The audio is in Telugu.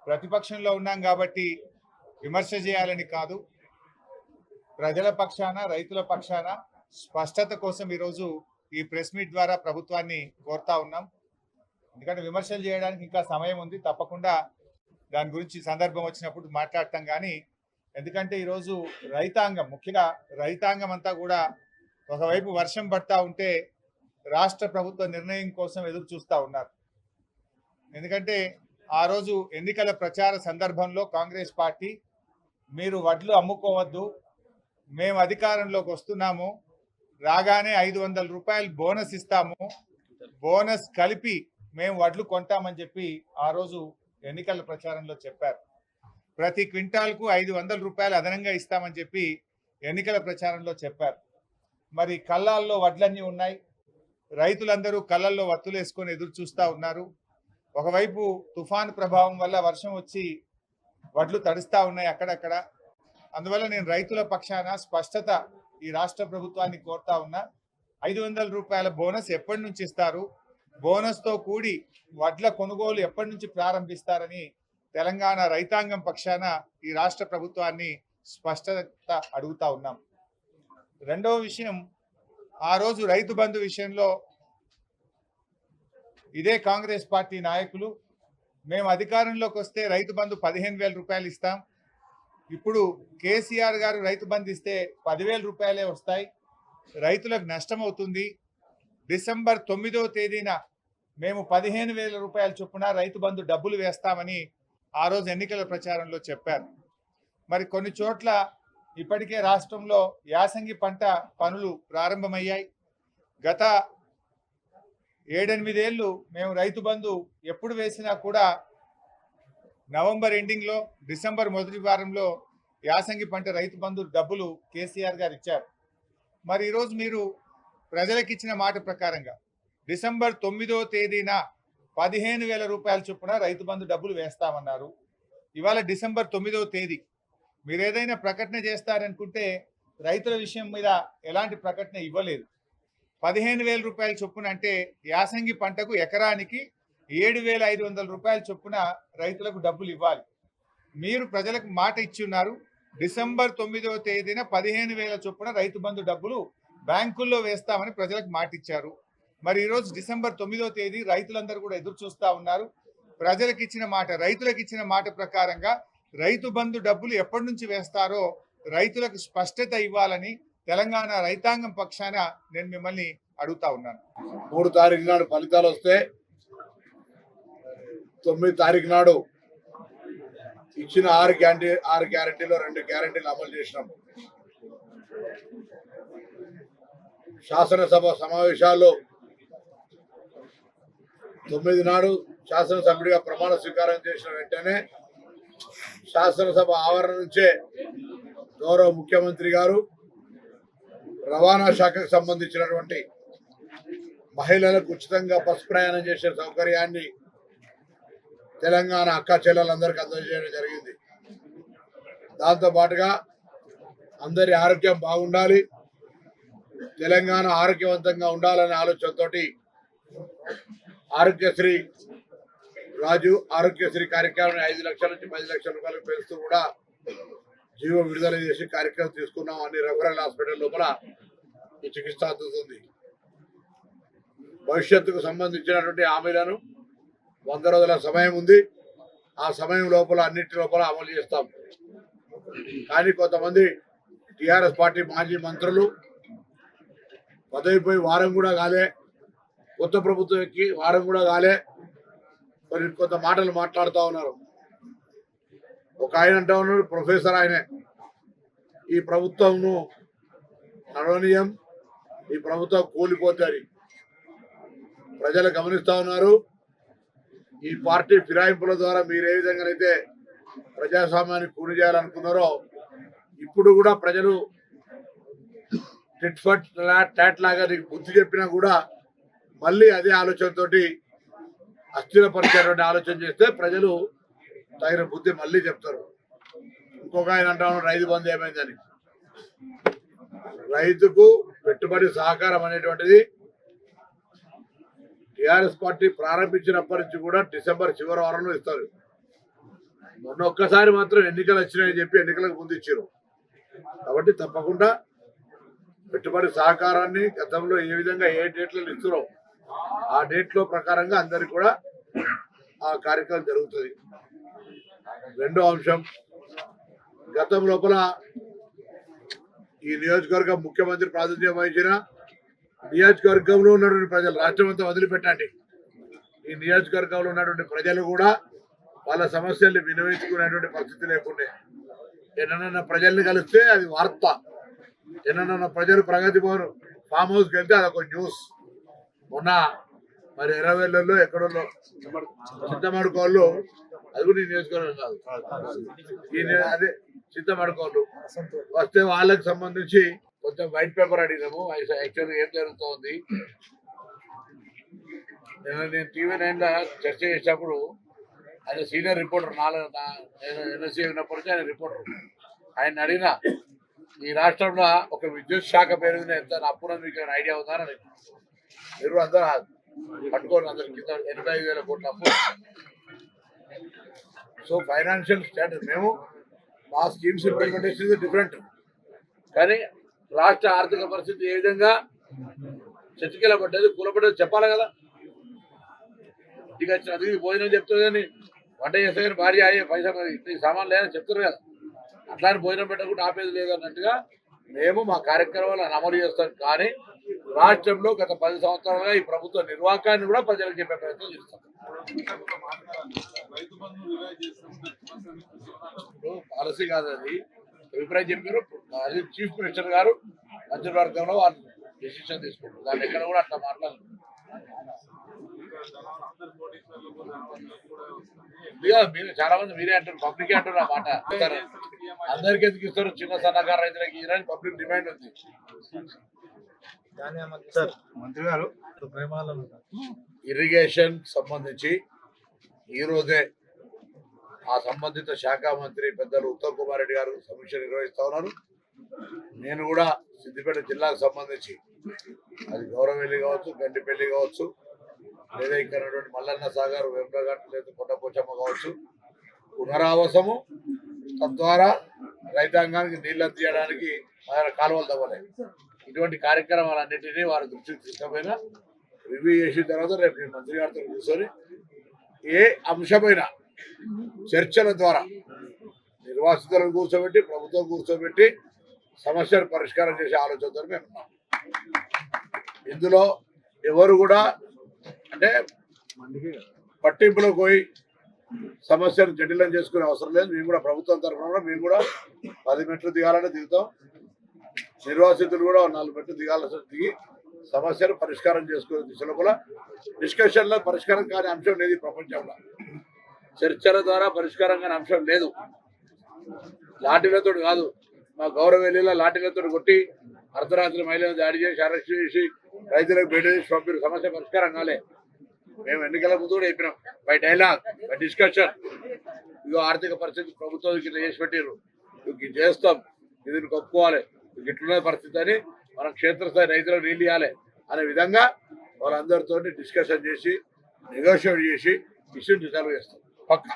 ప్రతిపక్షంలో ఉన్నాం కాబట్టి విమర్శ చేయాలని కాదు, ప్రజల పక్షాన రైతుల పక్షాన స్పష్టత కోసం ఈరోజు ఈ ప్రెస్ మీట్ ద్వారా ప్రభుత్వాన్ని కోరుతా ఉన్నాం. ఎందుకంటే విమర్శలు చేయడానికి ఇంకా సమయం ఉంది, తప్పకుండా దాని గురించి సందర్భం వచ్చినప్పుడు మాట్లాడతాం. కానీ ఎందుకంటే ఈరోజు రైతాంగం, ముఖ్యంగా రైతాంగం అంతా కూడా ఒకవైపు వర్షం పడతా ఉంటే రాష్ట్ర ప్రభుత్వ నిర్ణయం కోసం ఎదురు చూస్తూ ఉన్నారు. ఎందుకంటే ఆ రోజు ఎన్నికల ప్రచార సందర్భంలో కాంగ్రెస్ పార్టీ మీరు వడ్లు అమ్ముకోవద్దు, మేము అధికారంలోకి వస్తున్నాము, రాగానే 500 రూపాయలు బోనస్ ఇస్తాము, బోనస్ కలిపి మేము వడ్లు కొంటామని చెప్పి ఆ రోజు ఎన్నికల ప్రచారంలో చెప్పారు. ప్రతి క్వింటాల్కు 500 రూపాయలు అదనంగా ఇస్తామని చెప్పి ఎన్నికల ప్రచారంలో చెప్పారు. మరి కళ్ళాల్లో వడ్లన్నీ ఉన్నాయి, రైతులందరూ కళ్ళల్లో వత్తులు వేసుకొని ఎదురు చూస్తూ ఉన్నారు. ఒకవైపు తుఫాను ప్రభావం వల్ల వర్షం వచ్చి వడ్లు తడుస్తూ ఉన్నాయి అక్కడక్కడ. అందువల్ల నేను రైతుల పక్షాన స్పష్టత ఈ రాష్ట్ర ప్రభుత్వాన్ని కోరుతా ఉన్నా. 500 రూపాయల బోనస్ ఎప్పటి నుంచి ఇస్తారు, బోనస్తో కూడి వడ్ల కొనుగోలు ఎప్పటి నుంచి ప్రారంభిస్తారని తెలంగాణ రైతాంగం పక్షాన ఈ రాష్ట్ర ప్రభుత్వాన్ని స్పష్టత అడుగుతా ఉన్నాం. రెండవ విషయం, ఆ రోజు రైతు బంధు విషయంలో ఇదే కాంగ్రెస్ పార్టీ నాయకులు మేము అధికారంలోకి వస్తే రైతు బంధు 15,000 రూపాయలు ఇస్తాం, ఇప్పుడు కేసీఆర్ గారు రైతు బంధు ఇస్తే 10,000 రూపాయలే వస్తాయి, రైతులకు నష్టం అవుతుంది, డిసెంబర్ 9వ తేదీన మేము 15,000 రూపాయల చొప్పున రైతు బంధు డబ్బులు వేస్తామని ఆ రోజు ఎన్నికల ప్రచారంలో చెప్పారు. మరి కొన్ని చోట్ల ఇప్పటికే రాష్ట్రంలో యాసంగి పంట పనులు ప్రారంభమయ్యాయి. గత 7-8 ఏళ్ళు మేము రైతు బంధు ఎప్పుడు వేసినా కూడా నవంబర్ ఎండింగ్లో, డిసెంబర్ మొదటి వారంలో యాసంగి పంట రైతు బంధు డబ్బులు కేసీఆర్ గారు ఇచ్చారు. మరి ఈరోజు మీరు ప్రజలకు ఇచ్చిన మాట ప్రకారంగా డిసెంబర్ 9వ తేదీన 15,000 రూపాయల చొప్పున రైతు బంధు డబ్బులు వేస్తామన్నారు. ఇవాళ డిసెంబర్ 9వ తేదీ. మీరు ఏదైనా ప్రకటన చేస్తారనుకుంటే రైతుల విషయం మీద ఎలాంటి ప్రకటన ఇవ్వలేదు. 15,000 రూపాయల చొప్పున అంటే యాసంగి పంటకు ఎకరానికి 7,500 రూపాయల చొప్పున రైతులకు డబ్బులు ఇవ్వాలి. మీరు ప్రజలకు మాట ఇచ్చి ఉన్నారు, డిసెంబర్ 9వ తేదీన 15,000 చొప్పున రైతు బంధు డబ్బులు బ్యాంకుల్లో వేస్తామని ప్రజలకు మాట ఇచ్చారు. మరి ఈరోజు డిసెంబర్ 9వ తేదీ రైతులందరూ కూడా ఎదురు చూస్తూ ఉన్నారు. ప్రజలకు ఇచ్చిన మాట, రైతులకు ఇచ్చిన మాట ప్రకారంగా రైతు బంధు డబ్బులు ఎప్పటి నుంచి వేస్తారో రైతులకు స్పష్టత ఇవ్వాలని తెలంగాణ రైతాంగం పక్షాన నేను మిమ్మల్ని అడుగుతా ఉన్నాను. 3 తారీఖు నాడు ఫలితాలు వస్తే 9 తారీఖు నాడు ఇచ్చిన 6 గ్యారెంటీలో 2 గ్యారెంటీలు అమలు చేసినాం. శాసనసభ సమావేశాల్లో 9 నాడు శాసనసభ్యుడిగా ప్రమాణ స్వీకారం చేసిన వెంటనే శాసనసభ ఆవరణ నుంచే గౌరవ ముఖ్యమంత్రి గారు రవాణా శాఖకు సంబంధించినటువంటి మహిళలకు ఉచితంగా బస్ ప్రయాణం చేసే సౌకర్యాన్ని తెలంగాణ అక్క చెల్లెలందరికీ అందజేయడం జరిగింది. దాంతోపాటుగా అందరి ఆరోగ్యం బాగుండాలి, తెలంగాణ ఆరోగ్యవంతంగా ఉండాలనే ఆలోచనతో ఆరోగ్యశ్రీ కార్యక్రమాన్ని 5 లక్షల నుంచి 10 లక్షల రూపాయలకు పెంచుతూ కూడా జీవో విడుదల చేసి కార్యక్రమం తీసుకున్నాం. అన్ని రెఫరల్ హాస్పిటల్ లోపల ఈ చికిత్స అందుతుంది. భవిష్యత్తుకు సంబంధించినటువంటి హామీలను 100 రోజుల సమయం ఉంది. ఆ సమయం లోపల అన్నిటి లోపల అమలు చేస్తాం. కానీ కొంతమంది టీఆర్ఎస్ పార్టీ మాజీ మంత్రులు పదవిపోయి వారం కూడా కాలే, కొత్త ప్రభుత్వం ఎక్కి వారం కూడా కాలే, మరి కొంత మాటలు మాట్లాడుతూ ఉన్నారు. ఒక ఆయన అంటా ఉన్నాడు, ప్రొఫెసర్ ఆయనే, ఈ ప్రభుత్వంను నడవనీయం, ఈ ప్రభుత్వం కూలిపోతుంది. ప్రజలు గమనిస్తూ ఉన్నారు. ఈ పార్టీ ఫిరాయింపుల ద్వారా మీరు ఏ విధంగానైతే ప్రజాస్వామ్యాన్ని కూలి చేయాలనుకున్నారో ఇప్పుడు కూడా ప్రజలు టిట్ ఫట్ టాట్ లాగా నీకు బుద్ధి చెప్పినా కూడా మళ్ళీ అదే ఆలోచనతోటి అస్థిరపరిచేటువంటి ఆలోచన చేస్తే ప్రజలు తగిన బుద్ధి మళ్ళీ చెప్తారు. ఇంకొక ఆయన అంటాను రైతు బంధు ఏమైందని. రైతుకు పెట్టుబడి సహకారం అనేటువంటిది టీఆర్ఎస్ పార్టీ ప్రారంభించినప్పటి నుంచి కూడా డిసెంబర్ చివరి వారంలో ఇస్తారు. మొన్న ఒక్కసారి మాత్రం ఎన్నికలు వచ్చినాయని చెప్పి ఎన్నికలకు ముందు ఇచ్చారు. కాబట్టి తప్పకుండా పెట్టుబడి సహకారాన్ని గతంలో ఏ విధంగా ఏ డేట్లలో ఇస్తున్నారో ఆ డేట్లో ప్రకారంగా అందరికి కూడా ఆ కార్యక్రమం జరుగుతుంది. రెండో అంశం, గతం లోపల ఈ నియోజకవర్గం ముఖ్యమంత్రి ప్రాతినిధ్యం వహించిన నియోజకవర్గంలో ఉన్నటువంటి ప్రజలు, రాష్ట్రం అంతా వదిలిపెట్టండి, ఈ నియోజకవర్గంలో ఉన్నటువంటి ప్రజలు కూడా వాళ్ళ సమస్యల్ని వినవించుకునేటువంటి పరిస్థితి లేకుండే. ఎన్నన్నా ప్రజల్ని కలిస్తే అది వార్త, ఎన్నన్నా ప్రజలు ప్రగతి భవన్ ఫామ్ హౌస్కి వెళ్తే అదొక న్యూస్. మొన్న మరి ఎర్రవెల్లలో ఎక్కడో చింతమడుకోళ్ళు, అది కూడా ఈ నియోజకవర్గం కాదు, అదే చింతమడుకోళ్ళు వస్తే వాళ్ళకి సంబంధించి కొంచెం వైట్ పేపర్ అడిగినాము. యాక్చువల్గా ఏం జరుగుతోంది, నేను టీవీ 9 చర్చ చేసినప్పుడు ఆయన సీనియర్ రిపోర్టర్, నేను ఎన్ఎస్సీ ఉన్నప్పటి నుంచి ఆయన రిపోర్టర్, ఆయన అడిగిన ఈ రాష్ట్రంలో ఒక విద్యుత్ శాఖ పేరు ఎంత అప్పున్నది మీకు ఏమైనా ఐడియా ఉందా అని. మీరు అందరూ పట్టుకోండి, అందరి కింద 85,000 కోట్ల అప్పు. సో ఫైనాన్షియల్ స్టాండర్డ్, మేము మా స్కీమ్స్ ఇంప్లిమెంటేషన్ డిఫరెంట్, కానీ రాష్ట్ర ఆర్థిక పరిస్థితి ఏ విధంగా చతికిల పడ్డది, కూలపడ్డది చెప్పాలి కదా. ఇంటికి వచ్చిన అది భోజనం చెప్తుంది కానీ వంట చేస్తే కానీ భార్య అయ్యే పైసా సామాన్లు లేదని చెప్తారు కదా. అట్లానే భోజనం పెట్టకుండా ఆపేది లేదు అన్నట్టుగా మేము మా కార్యక్రమాలను అమలు చేస్తాం. కానీ రాష్ట్రంలో గత 10 సంవత్సరాలుగా ఈ ప్రభుత్వ నిర్వాహకాన్ని కూడా ప్రజలకు చెప్పే ప్రయత్నం చేస్తాం. పాలసీ కాదు, అది అభిప్రాయం చెప్పారు. అది చీఫ్ మినిస్టర్ గారు మంత్రివర్గంలో వాళ్ళు డెసిషన్ తీసుకుంటారు. దాన్ని ఎక్కడ కూడా అట్లా మాట్లాడలేదు. మీరు చాలా మంది మీరే అంటారు, పబ్లికే అంటారు ఆ మాట. అందరికి ఎందుకు ఇస్తారు, చిన్న సన్నకారు రైతులకి ఇరని పబ్లిక్ డిమాండ్ ఉంది. మంత్రి గారు, ఇరిగేషన్ సంబంధించి ఈ రోజే ఆ సంబంధిత శాఖ మంత్రి పెద్దలు ఉత్తమ్ కుమార్ రెడ్డి గారు సమీక్ష నిర్వహిస్తా ఉన్నారు. నేను కూడా సిద్దిపేట జిల్లాకు సంబంధించి అది గౌరవెల్లి కావచ్చు, గండిపల్లి కావచ్చు, లేదా ఇక్కడ మల్లన్న సాగర్, వెంకగట్టు, లేదా కొండపోచమ్మ కావచ్చు, పునరావాసము, తద్వారా రైతాంగానికి నీళ్ళు అందించడానికి కాలువలు తవ్వలేదు. ఇటువంటి కార్యక్రమాలన్నింటినీ వారి దృష్టికి తీసుకుపోయినా రివ్యూ చేసిన తర్వాత రేపు నేను మంత్రి గారితో కూర్చొని ఏ అంశమైన చర్చల ద్వారా నిర్వాసితులను కూర్చోబెట్టి, ప్రభుత్వం కూర్చోబెట్టి సమస్యను పరిష్కారం చేసే ఆలోచనతో మేము ఉన్నాం. ఇందులో ఎవరు కూడా అంటే పట్టింపులకు పోయి సమస్యను జటిలం చేసుకునే అవసరం లేదు. మేము కూడా ప్రభుత్వం తరఫున మేము కూడా 10 మెట్లు దిగాలంటే దిగుతాం. నిర్వాసితులు కూడా 4 మెట్లు దిగాల్సి దిగి సమస్యను పరిష్కారం చేసుకునే దిశలో కూడా డిస్కషన్లో పరిష్కారం కాని అంశం లేదు. ప్రపంచంలో చర్చల ద్వారా పరిష్కారం కాని అంశం లేదు. లాఠీలతో కాదు, మా గౌరవెల్లిలో లాఠీలతో కొట్టి అర్ధరాత్రి మహిళలను దాడి చేసి అరెస్ట్ చేసి రైతులకు బయట చేసి పంపిన సమస్య పరిష్కారం కాలే. మేము ఎన్నికల ముందు కూడా చెప్పినాం, బై డైలాగ్, బై డిస్కషన్, ఇగో ఆర్థిక పరిస్థితి ప్రభుత్వం ఇట్లా చేసి పెట్టారు, ఇది చేస్తాం, ఇది ఒప్పుకోవాలి, ఇట్లున్న పరిస్థితి అని మనం క్షేత్రస్థాయి రైతులకు నీళ్ళు ఇవ్వాలి అనే విధంగా వాళ్ళందరితో డిస్కషన్ చేసి నెగోషియేట్ చేసి ఇష్యూని రిజాల్వ్ చేస్తాం పక్కా.